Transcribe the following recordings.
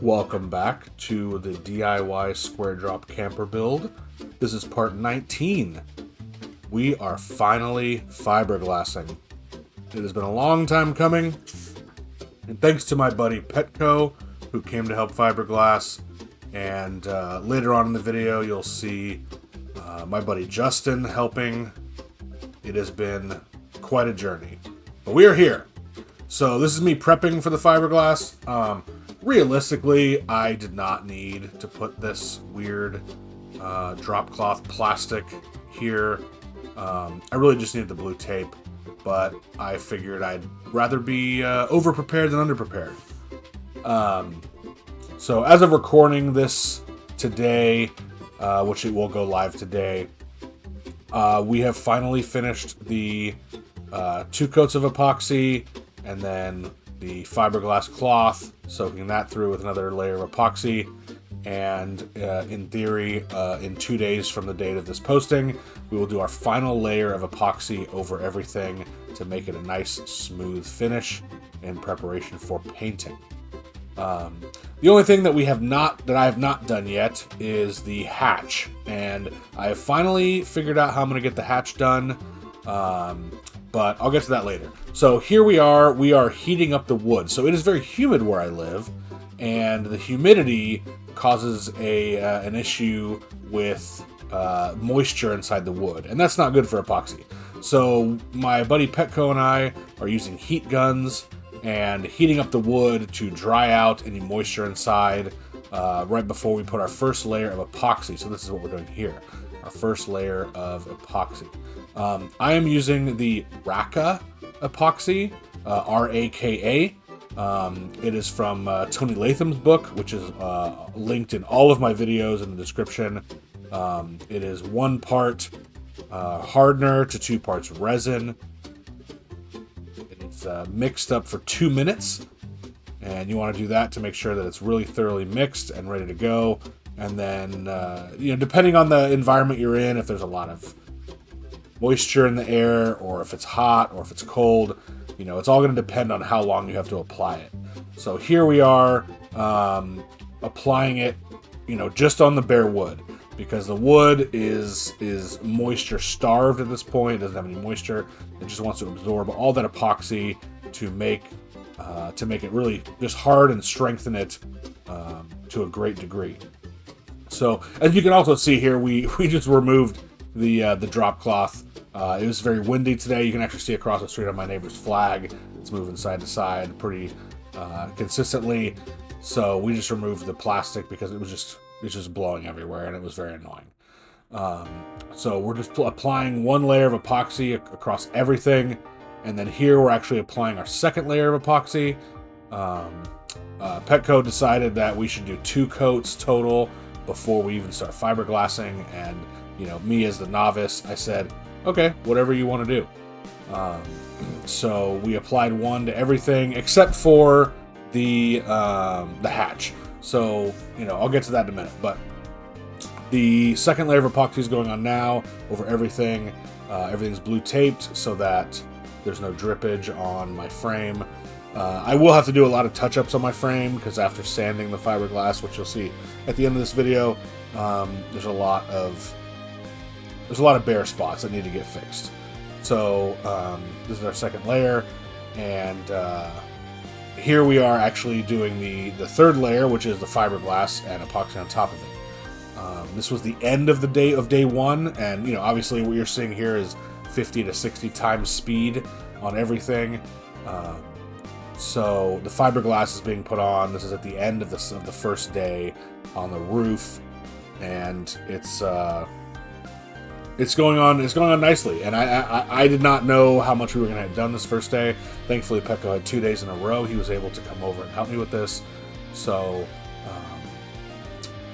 Welcome back to the DIY Squaredrop camper build. This is part 19. We are finally fiberglassing. It has been a long time coming, and thanks to my buddy Petco, who came to help fiberglass, and later on in the video you'll see my buddy Justin helping. It has been quite a journey, but we are here. So this is me prepping for the fiberglass. Realistically, I did not need to put this weird drop cloth plastic here. I really just needed the blue tape, but I figured I'd rather be over-prepared than under-prepared. So as of recording this today, which it will go live today, we have finally finished the 2 coats of epoxy and then the fiberglass cloth, soaking that through with another layer of epoxy, and in theory, in 2 days from the date of this posting, we will do our final layer of epoxy over everything to make it a nice smooth finish in preparation for painting. The only thing that I have not done yet is the hatch, and I have finally figured out how I'm going to get the hatch done. But I'll get to that later. So here we are heating up the wood. So it is very humid where I live, and the humidity causes an issue with moisture inside the wood, and that's not good for epoxy. So my buddy Petco and I are using heat guns and heating up the wood to dry out any moisture inside right before we put our first layer of epoxy. So this is what we're doing here, our first layer of epoxy. I am using the Raka epoxy, R-A-K-A. It is from Tony Latham's book, which is linked in all of my videos in the description. It is 1 part hardener to 2 parts resin. It's mixed up for 2 minutes, and you want to do that to make sure that it's really thoroughly mixed and ready to go. And then, depending on the environment you're in, if there's a lot of moisture in the air, or if it's hot, or if it's cold, it's all going to depend on how long you have to apply it. So here we are applying it, just on the bare wood, because the wood is moisture starved at this point. It doesn't have any moisture. It just wants to absorb all that epoxy to make it really just hard and strengthen it to a great degree. So as you can also see here, we just removed the drop cloth. It was very windy today. You can actually see across the street on my neighbor's flag. It's moving side to side pretty consistently. So we just removed the plastic because it's just blowing everywhere, and it was very annoying. So we're just applying 1 layer of epoxy across everything, and then here we're actually applying our second layer of epoxy. Petco decided that we should do 2 coats total before we even start fiberglassing, and me as the novice, I said, okay, whatever you want to do. So we applied 1 to everything except for the hatch. So I'll get to that in a minute. But the second layer of epoxy is going on now over everything. Everything's blue taped so that there's no drippage on my frame. I will have to do a lot of touch-ups on my frame because after sanding the fiberglass, which you'll see at the end of this video, there's a lot of bare spots that need to get fixed. So this is our second layer, and here we are actually doing the third layer, which is the fiberglass and epoxy on top of it. This was the end of day 1, and obviously what you're seeing here is 50 to 60 times speed on everything. So the fiberglass is being put on. This is at the end of the first day on the roof, and it's going on nicely. And I did not know how much we were going to have done this first day. Thankfully, Petco had 2 days in a row. He was able to come over and help me with this, so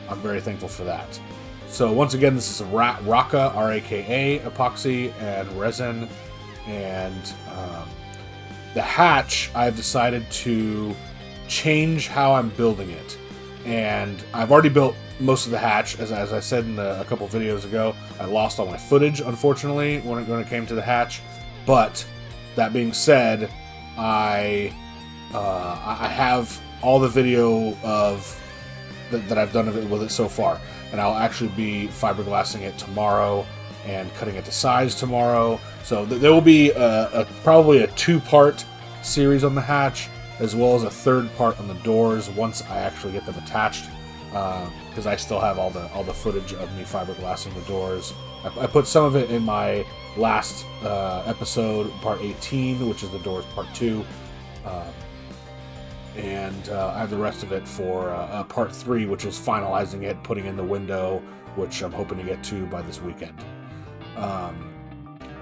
I'm very thankful for that. So once again, this is a Raka, R-A-K-A epoxy and resin, and the hatch, I've decided to change how I'm building it. And I've already built most of the hatch, as I said in a couple videos ago. I lost all my footage, unfortunately, when it came to the hatch. But that being said, I have all the video of that I've done of it with it so far, and I'll actually be fiberglassing it tomorrow and cutting it to size tomorrow. So there will be probably a 2-part series on the hatch, as well as a 3rd part on the doors once I actually get them attached, because I still have all the footage of me fiberglassing the doors. I put some of it in my last episode, part 18, which is the doors part 2, and I have the rest of it for part 3, which is finalizing it, putting in the window, which I'm hoping to get to by this weekend.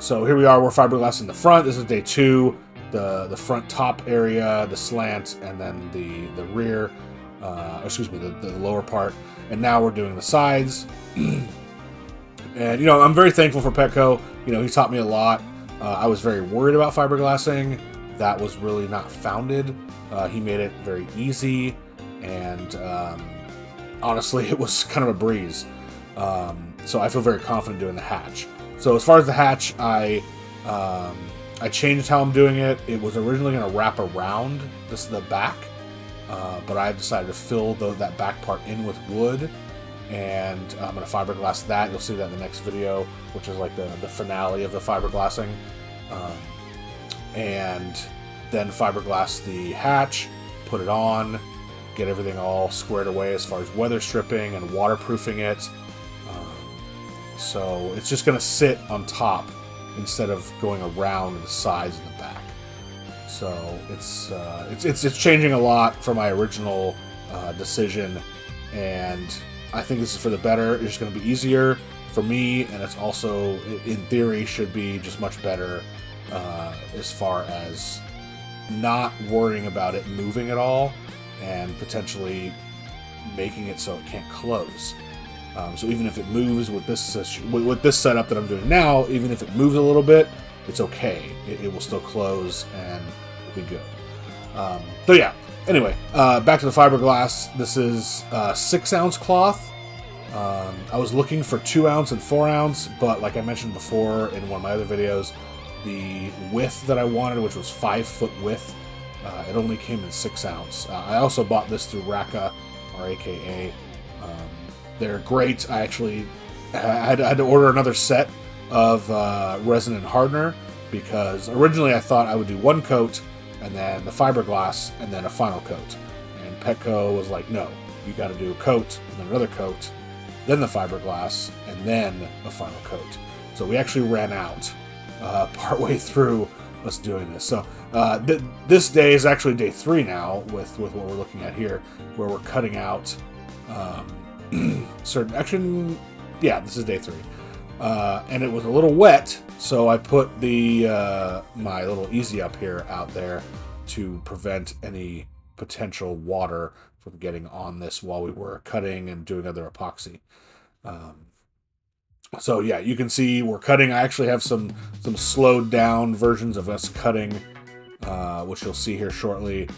So here we are, we're fiberglassing the front. This is day 2, the front top area, the slant, and then the rear, excuse me, the lower part. And now we're doing the sides. And, you know, I'm very thankful for Petco. You know, he taught me a lot. I was very worried about fiberglassing. That was really not founded. He made it very easy, and honestly, it was kind of a breeze. So I feel very confident doing the hatch. So as far as the hatch, I changed how I'm doing it. It was originally going to wrap around the back, but I decided to fill that back part in with wood, and I'm going to fiberglass that. You'll see that in the next video, which is like the finale of the fiberglassing. And then fiberglass the hatch, put it on, get everything all squared away as far as weather stripping and waterproofing it. So it's just going to sit on top instead of going around the sides and the back. So it's changing a lot from my original decision, and I think this is for the better. It's just going to be easier for me, and it's also, in theory, should be just much better as far as not worrying about it moving at all and potentially making it so it can't close. So even if it moves with this setup that I'm doing now, even if it moves a little bit, it's okay. It will still close and it'll be good. So yeah, anyway, back to the fiberglass. This is 6-ounce cloth. I was looking for 2-ounce and 4-ounce, but like I mentioned before in one of my other videos, the width that I wanted, which was 5-foot width, it only came in 6-ounce. I also bought this through Raka, or AKA. They're great. I actually had to order another set of resin and hardener, because originally I thought I would do 1 coat and then the fiberglass and then a final coat. And Petco was like, no, you got to do a coat and then another coat, then the fiberglass, and then a final coat. So we actually ran out partway through us doing this. So this day is actually day 3 now with what we're looking at here, where we're cutting out certain action. Yeah, this is day 3, and it was a little wet, so I put the my little easy up here out there to prevent any potential water from getting on this while we were cutting and doing other epoxy. So yeah, you can see we're cutting. I actually have some slowed down versions of us cutting, which you'll see here shortly,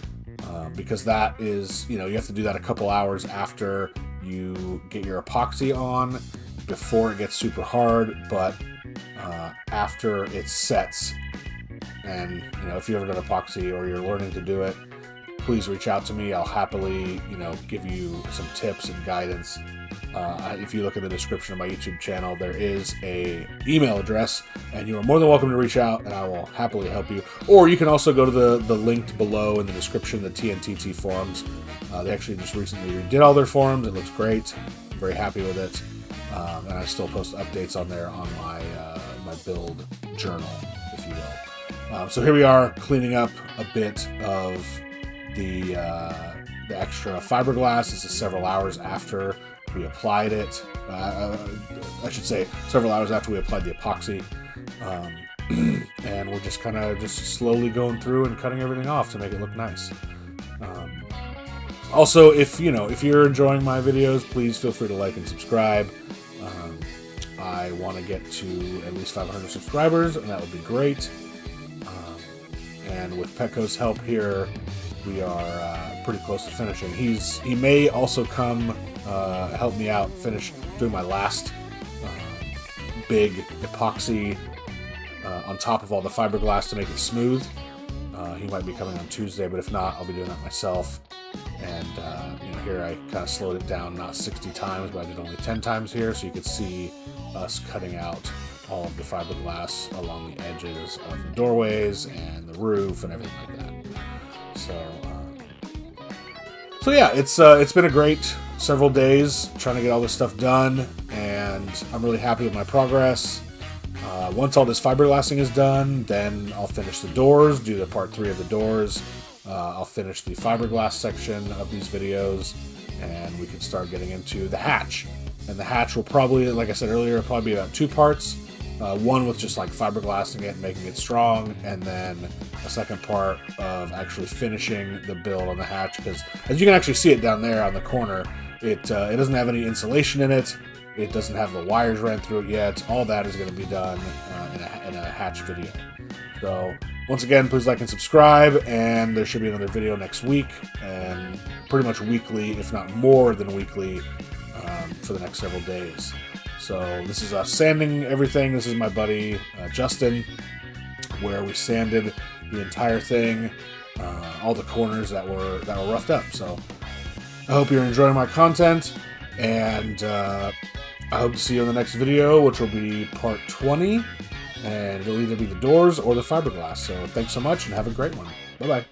because that is, you know, you have to do that a couple hours after you get your epoxy on, before it gets super hard, but after it sets. And, you know, if you've ever done epoxy or you're learning to do it, please reach out to me. I'll happily, you know, give you some tips and guidance. If you look at the description of my YouTube channel, there is a email address, and you are more than welcome to reach out, and I will happily help you. Or you can also go to the link below in the description, the TNTT forums. They actually just recently redid all their forums. It looks great. I'm very happy with it. And I still post updates on there on my build journal, if you will. So here we are, cleaning up a bit of the extra fiberglass. This is several hours after we applied it. I should say several hours after we applied the epoxy. And we're just kind of slowly going through and cutting everything off to make it look nice. Also, if you're enjoying my videos, please feel free to like and subscribe. I want to get to at least 500 subscribers, and that would be great. And with Petco's help here, we are pretty close to finishing. He may also come help me out finish doing my last big epoxy on top of all the fiberglass to make it smooth. He might be coming on Tuesday, but if not, I'll be doing that myself. And here I kind of slowed it down, not 60 times, but I did only 10 times here, so you could see us cutting out all of the fiberglass along the edges of the doorways and the roof and everything like that. So yeah, it's been a great several days trying to get all this stuff done, and I'm really happy with my progress. Once all this fiberglassing is done, then I'll finish the doors, do the part 3 of the doors. I'll finish the fiberglass section of these videos, and we can start getting into the hatch. And the hatch will probably, like I said earlier, probably be about 2 parts. One with just like fiberglassing it and making it strong, and then a second part of actually finishing the build on the hatch, because as you can actually see it down there on the corner, it doesn't have any insulation in it. It doesn't have the wires ran through it yet. All that is going to be done in a hatch video. So once again, please like and subscribe, and there should be another video next week, and pretty much weekly, if not more than weekly, for the next several days. So this is us sanding everything. This is my buddy Justin, where we sanded the entire thing, all the corners that were roughed up. So I hope you're enjoying my content, and I hope to see you in the next video, which will be part 20, and it'll either be the doors or the fiberglass. So thanks so much, and have a great one. Bye-bye.